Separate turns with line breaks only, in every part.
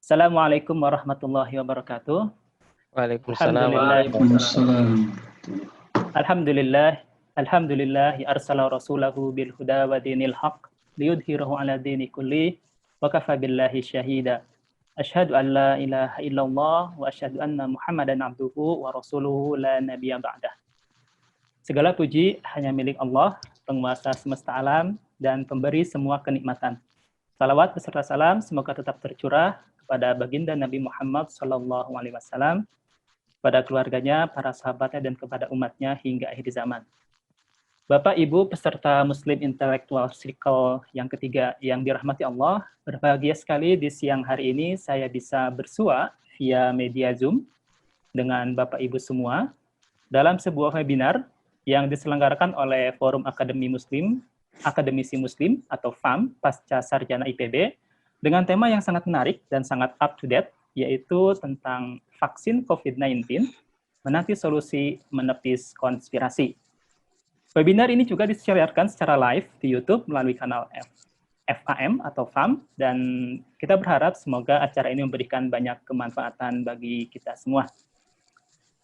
Assalamualaikum warahmatullahi wabarakatuh.
Waalaikumsalam
Alhamdulillah,
Waalaikumsalam.
alhamdulillah, alhamdulillah arsala rasulahu bil huda wa dinil haq liyudhhirahu ala dini kulli wa kafa billahi syahida. Asyhadu an la ilaha illallah wa asyhadu anna Muhammadan abduhu wa rasuluhu la nabiyya ba'dah. Segala puji hanya milik Allah, penguasa semesta alam dan pemberi semua kenikmatan. Salawat beserta salam semoga tetap tercurah kepada baginda Nabi Muhammad SAW, pada keluarganya, para sahabatnya, dan kepada umatnya hingga akhir zaman. Bapak, Ibu, peserta Muslim Intellectual Circle yang ketiga yang dirahmati Allah, berbahagia sekali di siang hari ini saya bisa bersua via media Zoom dengan Bapak, Ibu semua dalam sebuah webinar yang diselenggarakan oleh Forum Akademisi Muslim atau FAM Pasca Sarjana IPB dengan tema yang sangat menarik dan sangat up to date, yaitu tentang vaksin COVID-19, menanti solusi menepis konspirasi. Webinar ini juga disiarkan secara live di YouTube melalui kanal FAM atau FAM, dan kita berharap semoga acara ini memberikan banyak kemanfaatan bagi kita semua.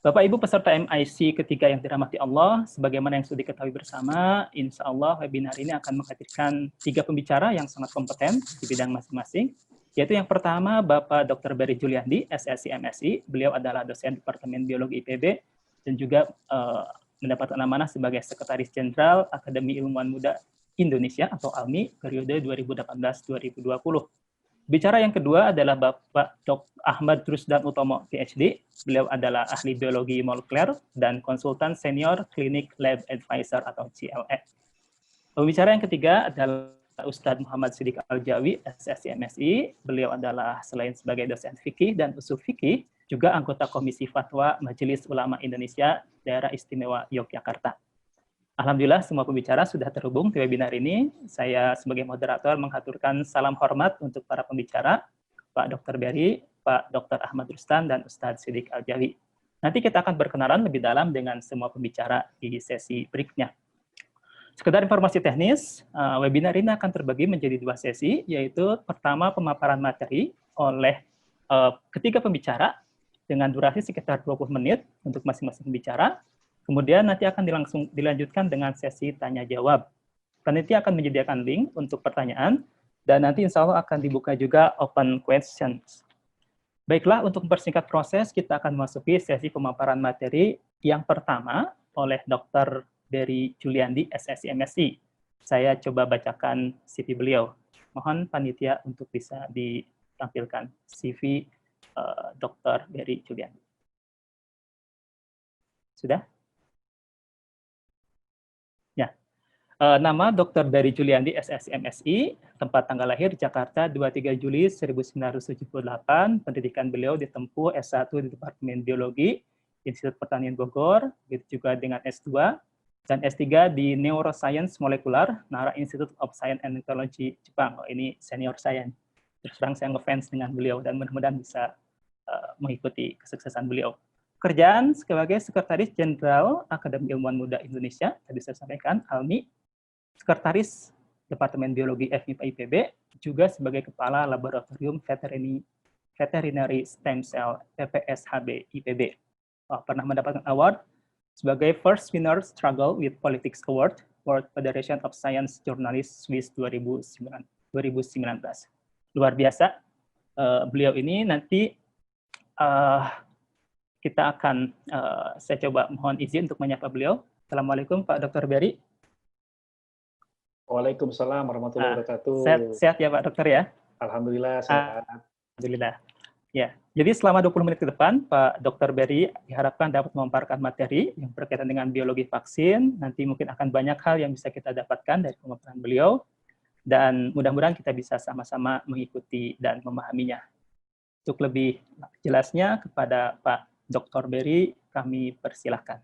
Bapak Ibu peserta MIC ketiga yang dirahmati Allah, sebagaimana yang sudah diketahui bersama, insya Allah webinar ini akan menghadirkan 3 pembicara yang sangat kompeten di bidang masing-masing, yaitu yang pertama Bapak Dr. Berry Juliandi, SSI MSI, beliau adalah dosen Departemen Biologi IPB, dan juga mendapatkan amanah sebagai Sekretaris Jenderal Akademi Ilmuwan Muda Indonesia atau ALMI periode 2018-2020. Bicara yang kedua adalah Bapak Dr. Ahmad Rusdan Utomo, PhD. Beliau adalah ahli biologi molekuler dan konsultan senior klinik lab advisor atau CLA. Pembicara yang ketiga adalah Ustadz Muhammad Siddiq Al-Jawi, SSI MSI. Beliau adalah selain sebagai dosen fikih dan usul fikih, juga anggota Komisi Fatwa Majelis Ulama Indonesia Daerah Istimewa Yogyakarta. Alhamdulillah semua pembicara sudah terhubung di webinar ini. Saya sebagai moderator menghaturkan salam hormat untuk para pembicara, Pak Dr. Berry, Pak Dr. Ahmad Rusdan, dan Ustadz Siddiq Al-Jawi. Nanti kita akan berkenalan lebih dalam dengan semua pembicara di sesi berikutnya. Sekedar informasi teknis, webinar ini akan terbagi menjadi 2 sesi, yaitu pertama pemaparan materi oleh ketiga pembicara dengan durasi sekitar 20 menit untuk masing-masing pembicara. Kemudian nanti akan dilanjutkan dengan sesi tanya-jawab. Panitia akan menyediakan link untuk pertanyaan, dan nanti insya Allah akan dibuka juga open questions. Baiklah, untuk mempersingkat proses, kita akan memasuki sesi pemaparan materi yang pertama oleh Dr. Berry Juliandi, SSI MSI. Saya coba bacakan CV beliau. Mohon panitia untuk bisa ditampilkan CV Dr. Berry Juliandi. Sudah? Ya, nama Dr. Berry Juliandi, SSI MSI, tempat tanggal lahir Jakarta 23 Juli 1978, pendidikan beliau ditempuh S1 di Departemen Biologi, Institut Pertanian Bogor, begitu juga dengan S2, dan S3 di Neuroscience Molekular, Nara Institute of Science and Technology, Jepang. Oh, ini senior science. Terus terang saya ngefans dengan beliau, dan mudah-mudahan bisa mengikuti kesuksesan beliau. Pekerjaan sebagai Sekretaris Jenderal Akademi Ilmuwan Muda Indonesia, tadi saya sampaikan, ALMI, Sekretaris Departemen Biologi FMIPA IPB, juga sebagai Kepala Laboratorium Veterinary Stem Cell PPSHB IPB. Pernah mendapatkan award sebagai First Winner Struggle with Politics Award, World Federation of Science Journalists Swiss 2019. Luar biasa. Beliau ini nanti kita akan, saya coba mohon izin untuk menyapa beliau. Assalamualaikum Pak Dr. Berry.
Waalaikumsalam warahmatullahi wabarakatuh.
Sehat ya Pak Dokter ya?
Alhamdulillah sehat.
Alhamdulillah. Ya, jadi selama 20 menit ke depan, Pak Dr. Berry diharapkan dapat memaparkan materi yang berkaitan dengan biologi vaksin. Nanti mungkin akan banyak hal yang bisa kita dapatkan dari pemaparan beliau, dan mudah-mudahan kita bisa sama-sama mengikuti dan memahaminya. Untuk lebih jelasnya kepada Pak Dr. Berry, kami persilahkan.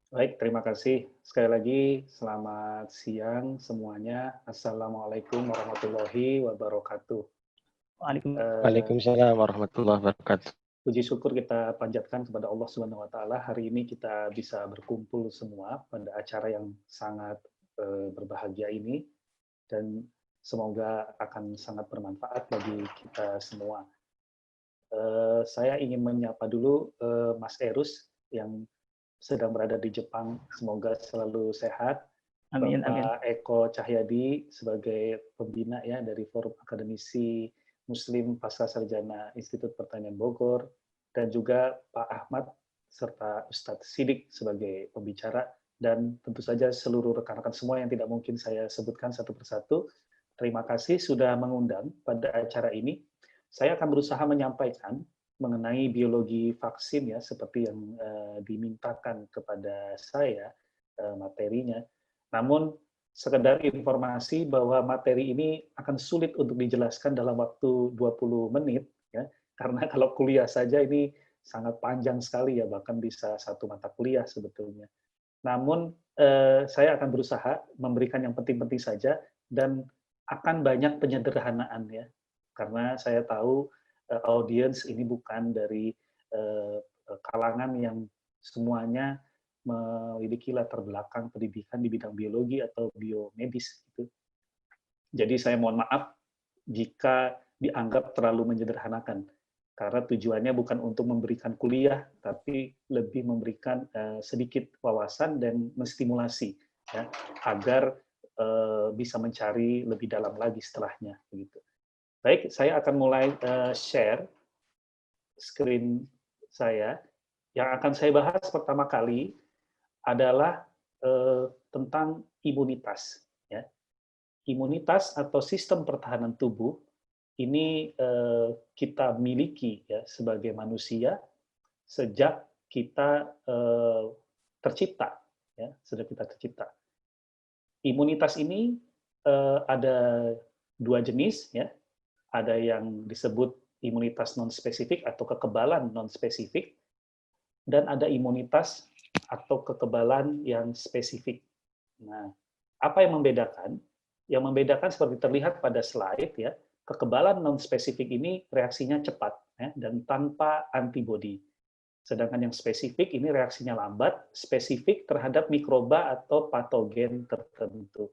Baik, terima kasih. Sekali lagi, selamat siang semuanya. Assalamualaikum warahmatullahi wabarakatuh.
Waalaikumsalam warahmatullahi wabarakatuh.
Puji syukur kita panjatkan kepada Allah Subhanahu wa Ta'ala. Hari ini kita bisa berkumpul semua pada acara yang sangat berbahagia ini, dan semoga akan sangat bermanfaat bagi kita semua. Saya ingin menyapa dulu Mas Erus yang sedang berada di Jepang. Semoga selalu sehat.
Amin, amin.
Bapak Eko Cahyadi sebagai pembina ya dari Forum Akademisi Muslim Pasca Sarjana Institut Pertanian Bogor, dan juga Pak Ahmad serta Ustadz Sidik sebagai pembicara, dan tentu saja seluruh rekan-rekan semua yang tidak mungkin saya sebutkan satu persatu. Terima kasih sudah mengundang pada acara ini. Saya akan berusaha menyampaikan mengenai biologi vaksin ya, seperti yang dimintakan kepada saya materinya. Namun sekedar informasi bahwa materi ini akan sulit untuk dijelaskan dalam waktu 20 menit ya, karena kalau kuliah saja ini sangat panjang sekali ya, bahkan bisa satu mata kuliah sebetulnya. Namun saya akan berusaha memberikan yang penting-penting saja, dan akan banyak penyederhanaan ya, karena saya tahu audiens ini bukan dari kalangan yang semuanya memiliki latar belakang pendidikan di bidang biologi atau biomedis gitu. Jadi saya mohon maaf jika dianggap terlalu menyederhanakan, karena tujuannya bukan untuk memberikan kuliah, tapi lebih memberikan sedikit wawasan dan menstimulasi ya, agar bisa mencari lebih dalam lagi setelahnya begitu. Baik, saya akan mulai share screen saya. Yang akan saya bahas pertama kali adalah tentang imunitas. Ya. Imunitas atau sistem pertahanan tubuh ini kita miliki ya sebagai manusia sejak kita tercipta. Ya, sejak kita tercipta. Imunitas ini ada dua jenis, ya. Ada yang disebut imunitas non-spesifik atau kekebalan non-spesifik, dan ada imunitas atau kekebalan yang spesifik. Nah, apa yang membedakan? Yang membedakan seperti terlihat pada slide ya, kekebalan non-spesifik ini reaksinya cepat ya, dan tanpa antibodi. Sedangkan yang spesifik ini reaksinya lambat, spesifik terhadap mikroba atau patogen tertentu.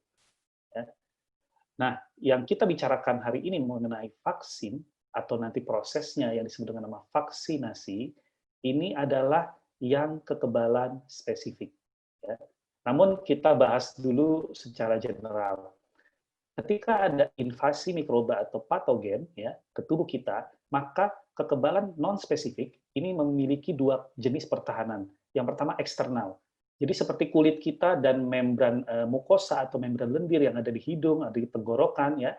Ya. Nah, yang kita bicarakan hari ini mengenai vaksin atau nanti prosesnya yang disebut dengan nama vaksinasi, ini adalah yang kekebalan spesifik. Ya. Namun kita bahas dulu secara general. Ketika ada invasi mikroba atau patogen ya ke tubuh kita, maka kekebalan non-spesifik ini memiliki dua jenis pertahanan. Yang pertama eksternal. Jadi seperti kulit kita dan membran mukosa atau membran lendir yang ada di hidung, ada di tenggorokan ya.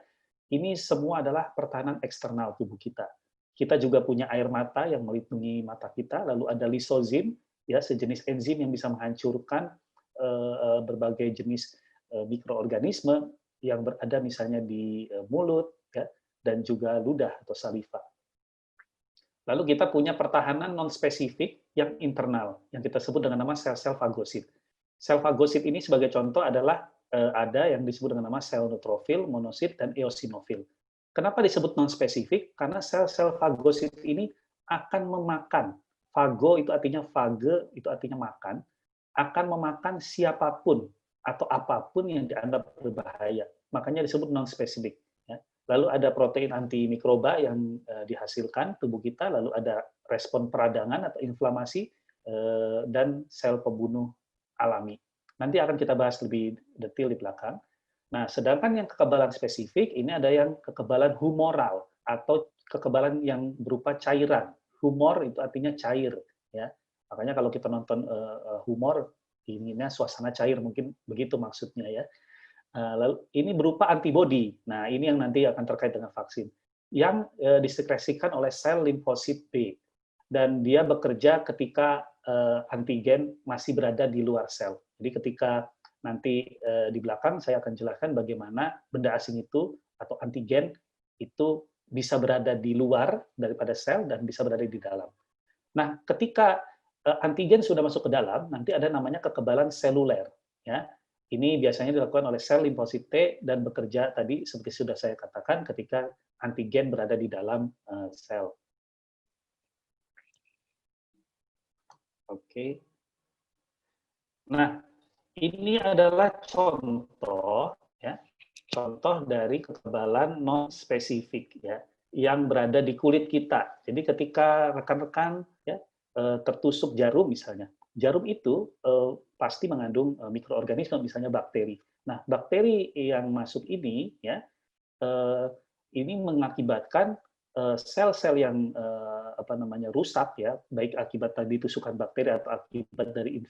Ini semua adalah pertahanan eksternal tubuh kita. Kita juga punya air mata yang melindungi mata kita, lalu ada lisozim ya, sejenis enzim yang bisa menghancurkan berbagai jenis mikroorganisme yang berada misalnya di mulut ya, dan juga ludah atau saliva. Lalu kita punya pertahanan non-spesifik yang internal, yang kita sebut dengan nama sel-sel fagosit. Sel fagosit ini sebagai contoh adalah ada yang disebut dengan nama sel neutrofil, monosit, dan eosinofil. Kenapa disebut non-spesifik? Karena sel-sel fagosit ini akan memakan. Fago itu artinya phage, itu artinya makan, akan memakan siapapun atau apapun yang dianggap berbahaya. Makanya disebut non-spesifik. Ya. Lalu ada protein antimikroba yang dihasilkan tubuh kita, lalu ada respon peradangan atau inflamasi, dan sel pembunuh alami. Nanti akan kita bahas lebih detail di belakang. Nah, sedangkan yang kekebalan spesifik, ini ada yang kekebalan humoral, atau kekebalan yang berupa cairan. Humor itu artinya cair. Ya. Makanya kalau kita nonton humor, inginnya suasana cair, mungkin begitu maksudnya ya. Lalu ini berupa antibodi. Nah, ini yang nanti akan terkait dengan vaksin. Yang disekresikan oleh sel limfosit B. Dan dia bekerja ketika antigen masih berada di luar sel. Jadi ketika nanti di belakang saya akan jelaskan bagaimana benda asing itu atau antigen itu bisa berada di luar daripada sel dan bisa berada di dalam. Nah, ketika antigen sudah masuk ke dalam, nanti ada namanya kekebalan seluler. Ya, ini biasanya dilakukan oleh sel limfosit T dan bekerja tadi seperti sudah saya katakan ketika antigen berada di dalam sel. Oke. Nah, ini adalah contoh ya, contoh dari kekebalan non spesifik ya. yang berada di kulit kita. Jadi ketika rekan-rekan ya tertusuk jarum misalnya, jarum itu pasti mengandung mikroorganisme, misalnya bakteri. Nah, bakteri yang masuk ini ya ini mengakibatkan sel-sel yang rusak ya, baik akibat tadi tusukan bakteri atau akibat dari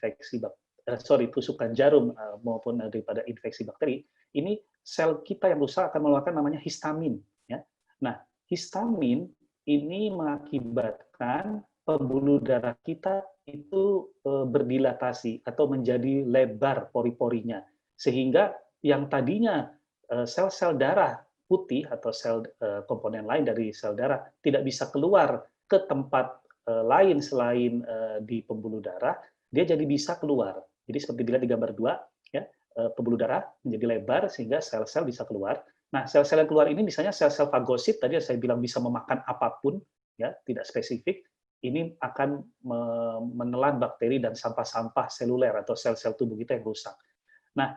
tusukan jarum maupun daripada infeksi bakteri. Ini sel kita yang rusak akan mengeluarkan namanya histamin ya. Nah, histamin ini mengakibatkan pembuluh darah kita itu berdilatasi atau menjadi lebar pori-porinya, sehingga yang tadinya sel-sel darah putih atau sel komponen lain dari sel darah tidak bisa keluar ke tempat lain selain di pembuluh darah, dia jadi bisa keluar. Jadi seperti dilihat di gambar 2 ya, pembuluh darah menjadi lebar sehingga sel-sel bisa keluar. Nah, sel-sel yang keluar ini misalnya sel-sel fagosit, tadi saya bilang bisa memakan apapun, ya, tidak spesifik, ini akan menelan bakteri dan sampah-sampah seluler atau sel-sel tubuh kita yang rusak. Nah,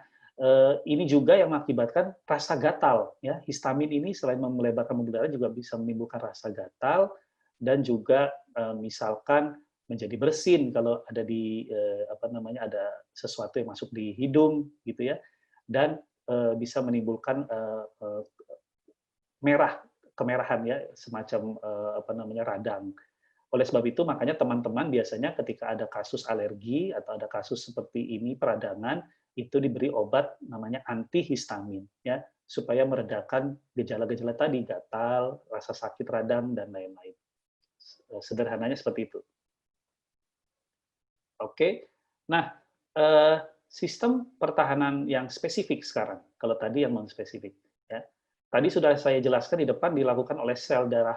ini juga yang mengakibatkan rasa gatal. Ya, histamin ini selain melebarkan pembuluh darah juga bisa menimbulkan rasa gatal dan juga misalkan menjadi bersin kalau ada ada sesuatu yang masuk di hidung gitu ya, dan bisa menimbulkan kemerahan ya, semacam radang. Oleh sebab itu makanya teman-teman biasanya ketika ada kasus alergi atau ada kasus seperti ini peradangan, itu diberi obat namanya antihistamin ya, supaya meredakan gejala-gejala tadi, gatal, rasa sakit radang dan lain-lain. Sederhananya seperti itu. Oke. Nah, sistem pertahanan yang spesifik sekarang, kalau tadi yang non-spesifik. Ya. Tadi sudah saya jelaskan di depan dilakukan oleh sel darah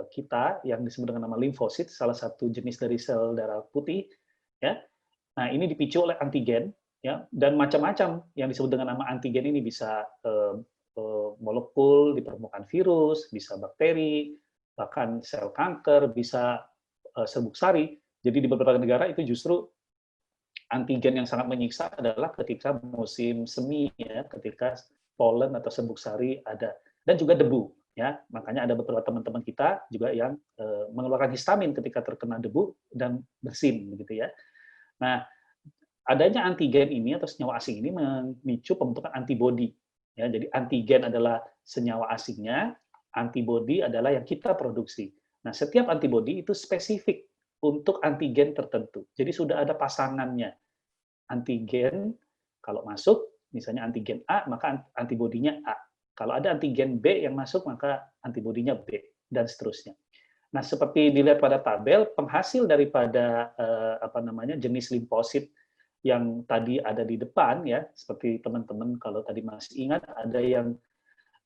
kita yang disebut dengan nama limfosit, salah satu jenis dari sel darah putih. Ya. Nah, ini dipicu oleh antigen, ya, dan macam-macam yang disebut dengan nama antigen ini bisa molekul di permukaan virus, bisa bakteri, bahkan sel kanker, bisa serbuk sari. Jadi di beberapa negara itu justru antigen yang sangat menyiksa adalah ketika musim semi ya, ketika polen atau serbuk sari ada, dan juga debu ya. Makanya ada beberapa teman-teman kita juga yang mengeluarkan histamin ketika terkena debu dan bersin begitu ya. Nah, adanya antigen ini atau senyawa asing ini memicu pembentukan antibodi ya. Jadi antigen adalah senyawa asingnya, antibodi adalah yang kita produksi. Nah, setiap antibodi itu spesifik untuk antigen tertentu. Jadi sudah ada pasangannya. Antigen kalau masuk, misalnya antigen A, maka antibodinya A. Kalau ada antigen B yang masuk, maka antibodinya B, dan seterusnya. Nah, seperti dilihat pada tabel, penghasil daripada jenis limfosit yang tadi ada di depan, ya, seperti teman-teman kalau tadi masih ingat, ada yang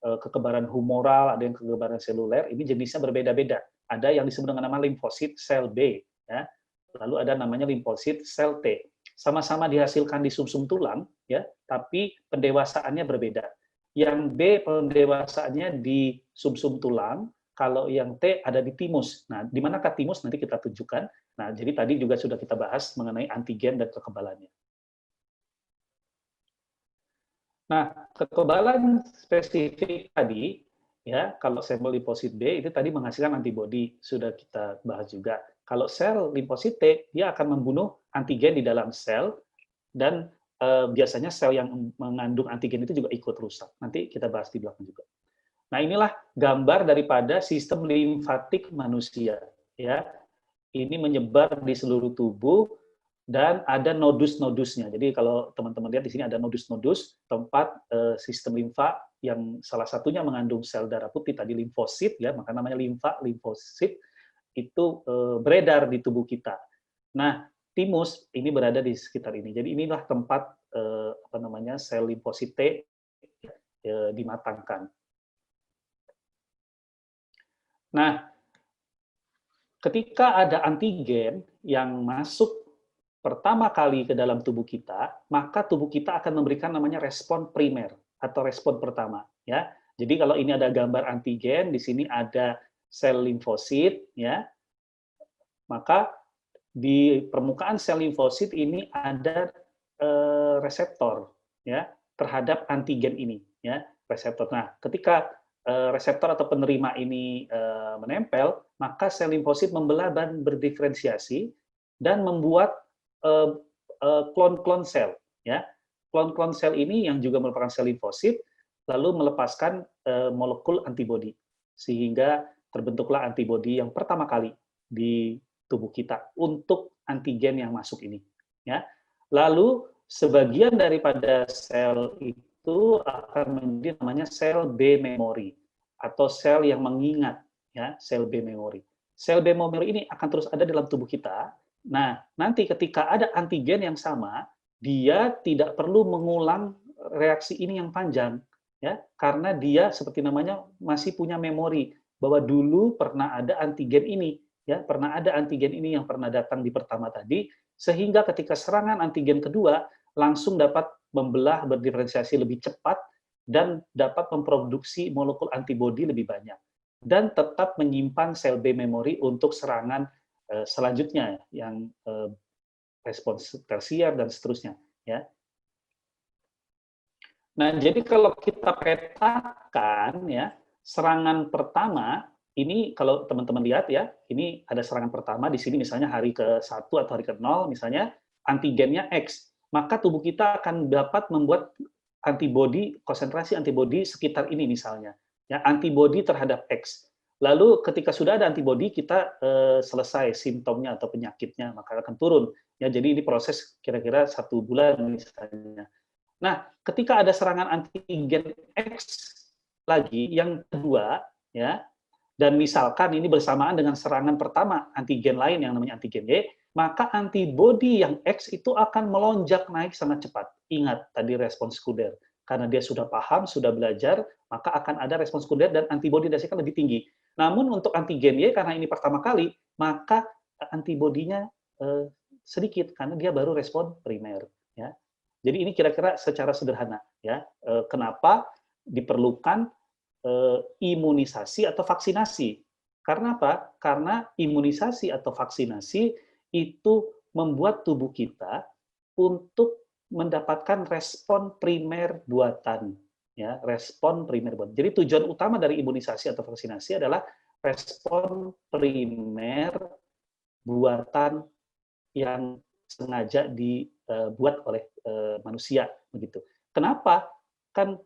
kekebalan humoral, ada yang kekebalan seluler, ini jenisnya berbeda-beda. Ada yang disebut dengan nama limfosit sel B, ya. Lalu ada namanya limfosit sel T. Sama-sama dihasilkan di sumsum tulang, ya, tapi pendewasaannya berbeda. Yang B pendewasaannya di sumsum tulang, kalau yang T ada di timus. Nah, di manakah timus nanti kita tunjukkan. Nah, jadi tadi juga sudah kita bahas mengenai antigen dan kekebalannya. Nah, kekebalan spesifik tadi, ya, kalau sel limfosit B itu tadi menghasilkan antibodi, sudah kita bahas juga. Kalau sel limfosit T, dia akan membunuh antigen di dalam sel, dan biasanya sel yang mengandung antigen itu juga ikut rusak. Nanti kita bahas di belakang juga. Nah, inilah gambar daripada sistem limfatik manusia. Ya, ini menyebar di seluruh tubuh, dan ada nodus-nodusnya. Jadi kalau teman-teman lihat di sini ada nodus-nodus tempat sistem limfa yang salah satunya mengandung sel darah putih tadi limfosit ya, maka namanya limfosit itu beredar di tubuh kita. Nah, timus ini berada di sekitar ini. Jadi inilah tempat sel limfosit T dimatangkan. Nah, ketika ada antigen yang masuk pertama kali ke dalam tubuh kita, maka tubuh kita akan memberikan namanya respon primer atau respon pertama, ya. Jadi kalau ini ada gambar antigen, di sini ada sel limfosit, ya. Maka di permukaan sel limfosit ini ada reseptor, ya, terhadap antigen ini, ya, reseptor. Nah, ketika reseptor atau penerima ini menempel, maka sel limfosit membelah dan berdiferensiasi dan membuat klon-klon sel, ya. Klon-klon sel ini yang juga merupakan sel limfosit lalu melepaskan molekul antibodi, sehingga terbentuklah antibodi yang pertama kali di tubuh kita untuk antigen yang masuk ini, ya. Lalu sebagian daripada sel itu akan menjadi namanya sel B memory atau sel yang mengingat, ya, sel B memory. Sel B memory ini akan terus ada dalam tubuh kita. Nah, nanti ketika ada antigen yang sama, dia tidak perlu mengulang reaksi ini yang panjang, ya, karena dia seperti namanya masih punya memori bahwa dulu pernah ada antigen ini, ya, pernah ada antigen ini yang pernah datang di pertama tadi, sehingga ketika serangan antigen kedua langsung dapat membelah berdiferensiasi lebih cepat dan dapat memproduksi molekul antibodi lebih banyak dan tetap menyimpan sel B memory untuk serangan selanjutnya yang respons tersier dan seterusnya, ya. Nah, jadi kalau kita petakan, ya, serangan pertama ini kalau teman-teman lihat, ya, ini ada serangan pertama di sini misalnya hari ke-1 atau hari ke-0 misalnya antigennya X, maka tubuh kita akan dapat membuat antibodi, konsentrasi antibodi sekitar ini misalnya, ya, antibodi terhadap X. Lalu ketika sudah ada antibodi, kita selesai simptomnya atau penyakitnya, maka akan turun. Ya, jadi ini proses kira-kira 1 bulan misalnya. Nah, ketika ada serangan antigen X lagi yang kedua, ya, dan misalkan ini bersamaan dengan serangan pertama antigen lain yang namanya antigen Y, maka antibodi yang X itu akan melonjak naik sangat cepat. Ingat tadi respons sekunder. Karena dia sudah paham, sudah belajar, maka akan ada respons sekunder dan antibodi dihasilkan lebih tinggi. Namun untuk antigen Y, karena ini pertama kali, maka antibodinya sedikit, karena dia baru respon primer. Ya. Jadi ini kira-kira secara sederhana, ya, kenapa diperlukan imunisasi atau vaksinasi. Karena apa? Karena imunisasi atau vaksinasi itu membuat tubuh kita untuk mendapatkan respon primer buatan, ya, respon primer buatan. Jadi tujuan utama dari imunisasi atau vaksinasi adalah respon primer buatan yang sengaja dibuat oleh manusia, begitu. Kenapa? Kan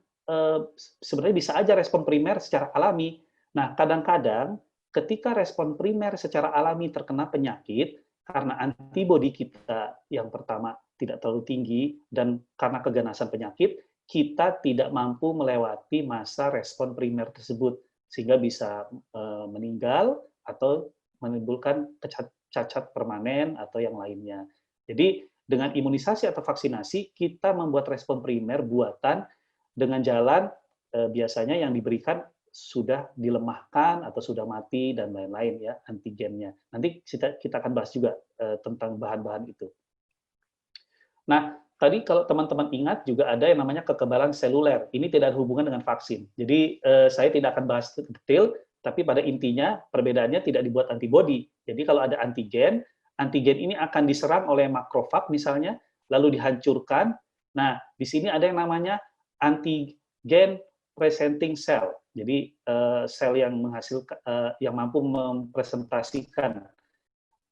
sebenarnya bisa aja respon primer secara alami. Nah, kadang-kadang ketika respon primer secara alami terkena penyakit, karena antibodi kita yang pertama tidak terlalu tinggi, dan karena keganasan penyakit, kita tidak mampu melewati masa respon primer tersebut, sehingga bisa meninggal atau menimbulkan cacat permanen atau yang lainnya. Jadi, dengan imunisasi atau vaksinasi, kita membuat respon primer buatan dengan jalan biasanya yang diberikan sudah dilemahkan atau sudah mati dan lain-lain, ya, antigennya. Nanti kita akan bahas juga tentang bahan-bahan itu. Nah, tadi kalau teman-teman ingat juga ada yang namanya kekebalan seluler. Ini tidak ada hubungan dengan vaksin. Jadi saya tidak akan bahas detail, tapi pada intinya perbedaannya tidak dibuat antibodi. Jadi kalau ada antigen, antigen ini akan diserang oleh makrofag misalnya, lalu dihancurkan. Nah, di sini ada yang namanya antigen presenting cell. Jadi sel yang menghasilkan, yang mampu mempresentasikan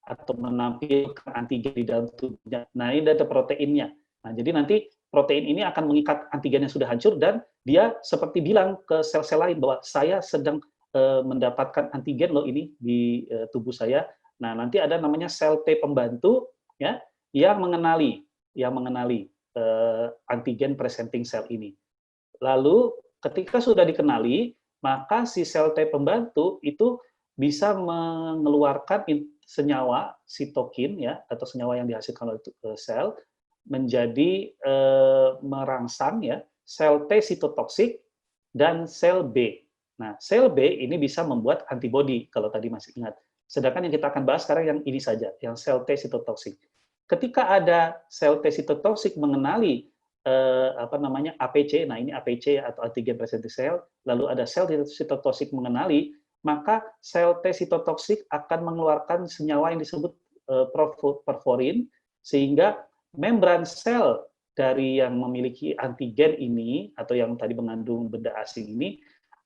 atau menampilkan antigen di dalam tubuhnya. Nah, ini ada proteinnya. Nah, jadi nanti protein ini akan mengikat antigen yang sudah hancur dan dia seperti bilang ke sel-sel lain bahwa saya sedang mendapatkan antigen loh ini di tubuh saya. Nah, nanti ada namanya sel T pembantu, ya, yang mengenali antigen presenting cell ini. Lalu ketika sudah dikenali, maka si sel T pembantu itu bisa mengeluarkan senyawa sitokin, ya, atau senyawa yang dihasilkan oleh sel menjadi merangsang, ya, sel T sitotoksik dan sel B. Nah, sel B ini bisa membuat antibodi kalau tadi masih ingat. Sedangkan yang kita akan bahas sekarang yang ini saja, yang sel T sitotoksik. Ketika ada sel T sitotoksik mengenali APC, nah ini APC atau antigen presenting cell, lalu ada sel sitotoksik mengenali, maka sel T sitotoksik akan mengeluarkan senyawa yang disebut perforin, sehingga membran sel dari yang memiliki antigen ini, atau yang tadi mengandung benda asing ini,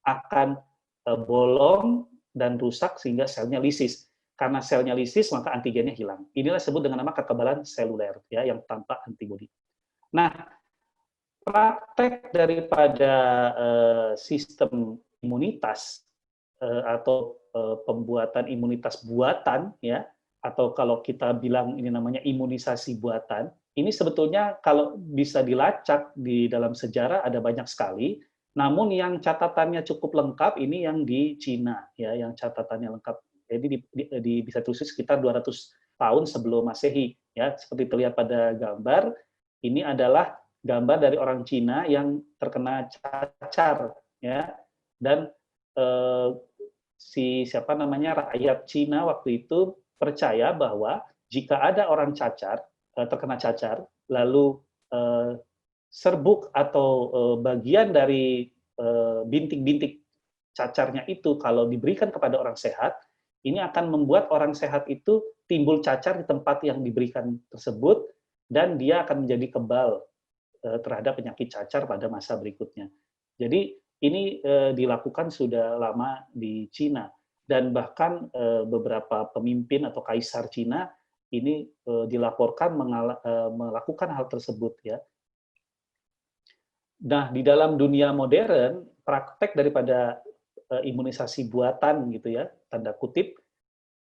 akan bolong dan rusak sehingga selnya lisis. Karena selnya lisis, maka antigennya hilang. Inilah disebut dengan nama kekebalan seluler, ya, yang tanpa antibodi. Nah, praktek daripada sistem imunitas atau pembuatan imunitas buatan, ya, atau kalau kita bilang ini namanya imunisasi buatan, ini sebetulnya kalau bisa dilacak di dalam sejarah ada banyak sekali. Namun yang catatannya cukup lengkap ini yang di Cina, ya, yang catatannya lengkap. Jadi bisa telusuri sekitar 200 tahun sebelum Masehi, ya. Seperti terlihat pada gambar, ini adalah gambar dari orang Cina yang terkena cacar, ya. Dan siapa namanya rakyat Cina waktu itu percaya bahwa jika ada orang cacar, terkena cacar, lalu serbuk atau bagian dari bintik-bintik cacarnya itu kalau diberikan kepada orang sehat, ini akan membuat orang sehat itu timbul cacar di tempat yang diberikan tersebut, dan dia akan menjadi kebal terhadap penyakit cacar pada masa berikutnya. Jadi ini dilakukan sudah lama di Cina, dan bahkan beberapa pemimpin atau kaisar Cina ini dilaporkan melakukan hal tersebut, ya. Nah, di dalam dunia modern, praktek daripada imunisasi buatan gitu ya, tanda kutip,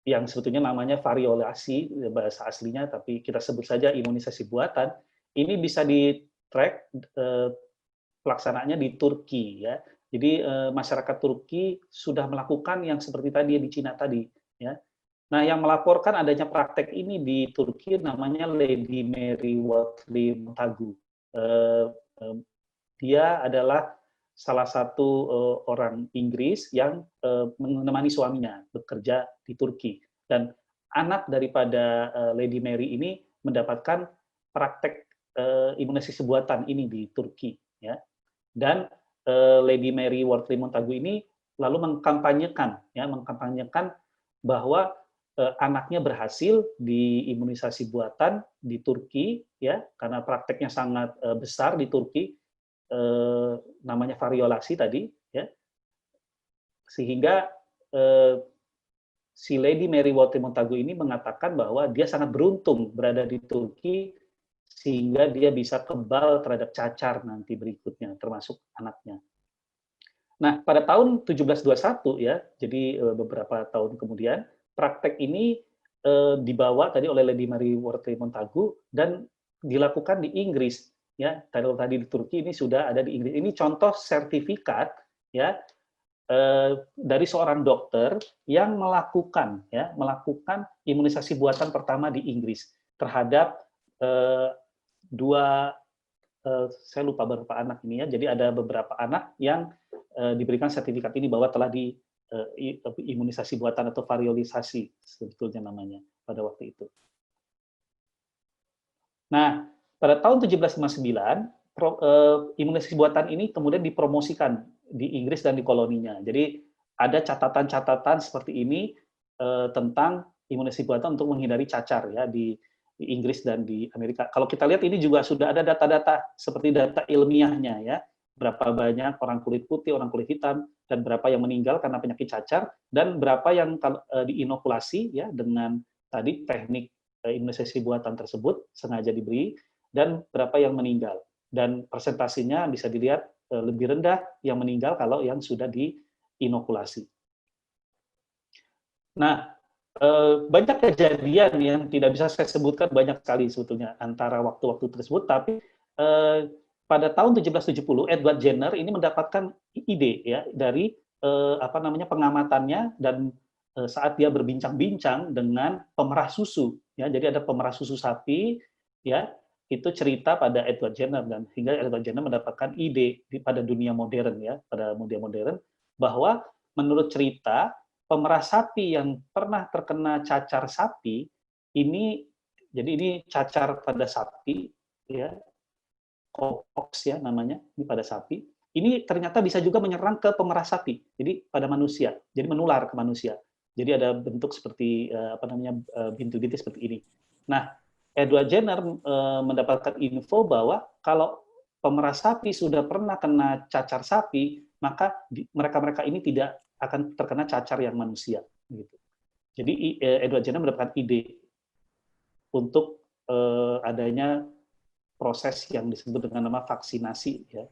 yang sebetulnya namanya variolasi bahasa aslinya, tapi kita sebut saja imunisasi buatan, ini bisa di-track pelaksanaannya di Turki, ya. Jadi masyarakat Turki sudah melakukan yang seperti tadi di Cina tadi, ya. Nah, yang melaporkan adanya praktek ini di Turki namanya Lady Mary Wortley Montagu. Dia adalah salah satu orang Inggris yang menemani suaminya bekerja di Turki, dan anak daripada Lady Mary ini mendapatkan praktek imunisasi buatan ini di Turki, ya. Dan Lady Mary Wortley Montagu ini lalu mengkampanyekan bahwa anaknya berhasil di imunisasi buatan di Turki, ya, karena prakteknya sangat besar di Turki, namanya variolasi tadi, ya, sehingga si Lady Mary Wortley Montagu ini mengatakan bahwa dia sangat beruntung berada di Turki sehingga dia bisa kebal terhadap cacar nanti berikutnya, termasuk anaknya. Nah, pada tahun 1721, ya, jadi beberapa tahun kemudian, praktek ini dibawa tadi oleh Lady Mary Wortley Montagu dan dilakukan di Inggris, ya. Kalau tadi di Turki, ini sudah ada di Inggris. Ini contoh sertifikat, ya, dari seorang dokter yang melakukan imunisasi buatan pertama di Inggris terhadap saya lupa beberapa anak ini, ya. Jadi ada beberapa anak yang diberikan sertifikat ini bahwa telah di imunisasi buatan atau variolisasi sebetulnya namanya pada waktu itu. Nah, pada tahun 1759 imunisasi buatan ini kemudian dipromosikan di Inggris dan di koloninya. Jadi ada catatan-catatan seperti ini tentang imunisasi buatan untuk menghindari cacar, ya, di Inggris dan di Amerika. Kalau kita lihat ini juga sudah ada data-data seperti data ilmiahnya, ya. Berapa banyak orang kulit putih, orang kulit hitam, dan berapa yang meninggal karena penyakit cacar, dan berapa yang diinokulasi, ya, dengan tadi teknik imunisasi buatan tersebut sengaja diberi, dan berapa yang meninggal. Dan presentasinya bisa dilihat lebih rendah yang meninggal kalau yang sudah diinokulasi. Nah, banyak kejadian yang tidak bisa saya sebutkan, banyak sekali sebetulnya antara waktu-waktu tersebut, tapi pada tahun 1770 Edward Jenner ini mendapatkan ide, ya, dari pengamatannya, dan saat dia berbincang-bincang dengan pemerah susu, ya. Jadi ada pemerah susu sapi, ya, itu cerita pada Edward Jenner, dan hingga Edward Jenner mendapatkan ide pada dunia modern, ya, pada dunia modern, bahwa menurut cerita pemerah sapi yang pernah terkena cacar sapi ini, jadi ini cacar pada sapi, ya, Cowpox, ya, namanya, ini pada sapi. Ini ternyata bisa juga menyerang ke pemerah sapi, jadi pada manusia, jadi menular ke manusia. Jadi ada bentuk seperti bintik-bintik seperti ini. Nah, Edward Jenner mendapatkan info bahwa kalau pemerah sapi sudah pernah kena cacar sapi, maka mereka-mereka ini tidak akan terkena cacar yang manusia. Gitu. Jadi Edward Jenner mendapatkan ide untuk adanya proses yang disebut dengan nama vaksinasi. Ya.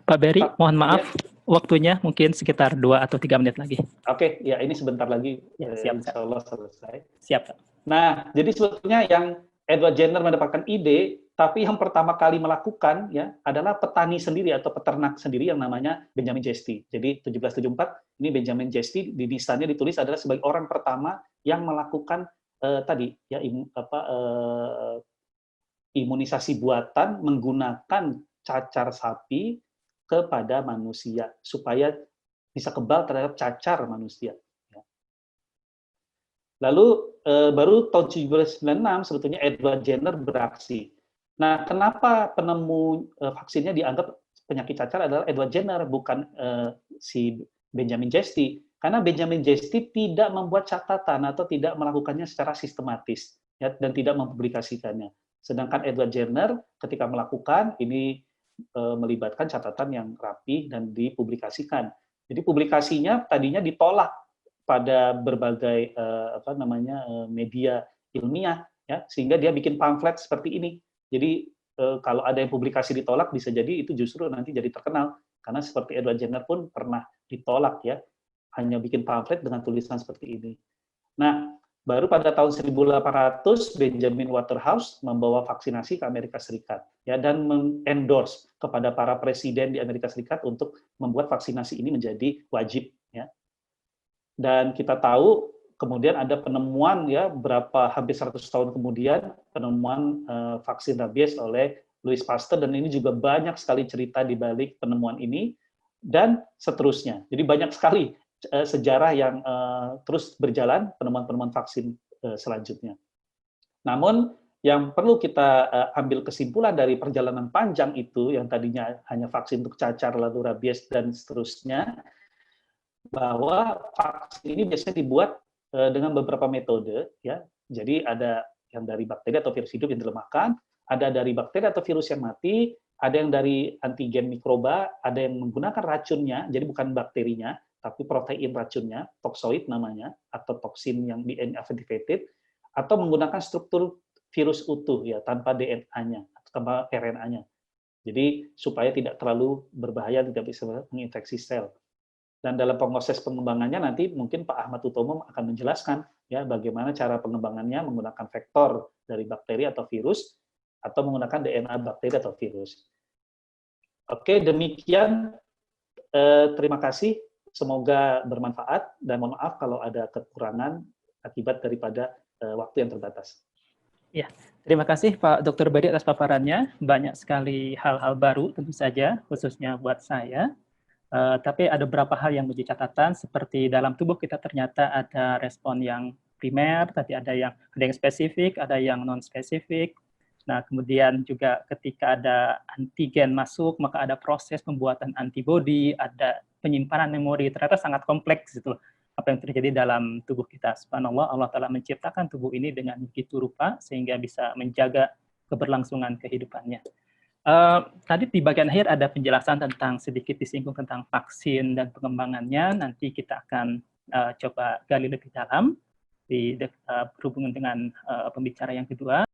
Pak Berry, mohon maaf,
ya.
waktunya mungkin sekitar 2 atau 3 menit lagi.
Oke, ya ini sebentar lagi,
ya, siap,
insya Allah selesai.
Siap, Pak.
Nah, jadi sebetulnya yang Edward Jenner mendapatkan ide, tapi yang pertama kali melakukan ya adalah petani sendiri atau peternak sendiri yang namanya Benjamin Jesty. Jadi 1774 ini Benjamin Jesty di lisannya ditulis adalah sebagai orang pertama yang melakukan tadi ya imunisasi buatan menggunakan cacar sapi kepada manusia supaya bisa kebal terhadap cacar manusia. Lalu baru tahun 1796 sebetulnya Edward Jenner beraksi. Nah, kenapa penemu vaksinnya dianggap penyakit cacar adalah Edward Jenner, bukan si Benjamin Jesty? Karena Benjamin Jesty tidak membuat catatan atau tidak melakukannya secara sistematis ya, dan tidak mempublikasikannya. Sedangkan Edward Jenner ketika melakukan ini melibatkan catatan yang rapi dan dipublikasikan. Jadi publikasinya tadinya ditolak pada berbagai media ilmiah ya, sehingga dia bikin pamflet seperti ini. Jadi kalau ada yang publikasi ditolak bisa jadi itu justru nanti jadi terkenal, karena seperti Edward Jenner pun pernah ditolak ya, hanya bikin pamflet dengan tulisan seperti ini. Nah, baru pada tahun 1800 Benjamin Waterhouse membawa vaksinasi ke Amerika Serikat ya, dan mengendorse kepada para presiden di Amerika Serikat untuk membuat vaksinasi ini menjadi wajib ya. Dan kita tahu kemudian ada penemuan ya hampir 100 tahun kemudian penemuan vaksin rabies oleh Louis Pasteur, dan ini juga banyak sekali cerita di balik penemuan ini dan seterusnya. Jadi banyak sekali sejarah yang terus berjalan, penemuan-penemuan vaksin selanjutnya. Namun yang perlu kita ambil kesimpulan dari perjalanan panjang itu yang tadinya hanya vaksin untuk cacar lalu rabies dan seterusnya, bahwa vaksin ini biasanya dibuat dengan beberapa metode ya. Jadi ada yang dari bakteri atau virus hidup yang dilemahkan, ada dari bakteri atau virus yang mati, ada yang dari antigen mikroba, ada yang menggunakan racunnya, jadi bukan bakterinya, tapi protein racunnya, toxoid namanya, atau toksin yang DNA activated, atau menggunakan struktur virus utuh ya, tanpa DNA-nya atau tanpa RNA-nya. Jadi supaya tidak terlalu berbahaya, tidak bisa menginfeksi sel. Dan dalam proses pengembangannya nanti mungkin Pak Ahmad Utomo akan menjelaskan ya bagaimana cara pengembangannya menggunakan vektor dari bakteri atau virus atau menggunakan DNA bakteri atau virus. Oke, demikian. Terima kasih. Semoga bermanfaat dan mohon maaf kalau ada kekurangan akibat daripada waktu yang terbatas.
Ya, terima kasih Pak Dr. Berry atas paparannya. Banyak sekali hal-hal baru tentu saja, khususnya buat saya. Tapi ada beberapa hal yang menjadi catatan, seperti dalam tubuh kita ternyata ada respon yang primer, tadi ada yang spesifik, ada yang non-spesifik. Nah, kemudian juga ketika ada antigen masuk, maka ada proses pembuatan antibodi, ada penyimpanan memori, ternyata sangat kompleks gitu. Apa yang terjadi dalam tubuh kita. Subhanallah, Allah Ta'ala menciptakan tubuh ini dengan begitu rupa, sehingga bisa menjaga keberlangsungan kehidupannya. Tadi di bagian akhir ada penjelasan tentang sedikit disinggung tentang vaksin dan pengembangannya. Nanti kita akan coba gali lebih dalam berhubungan dengan pembicara yang kedua.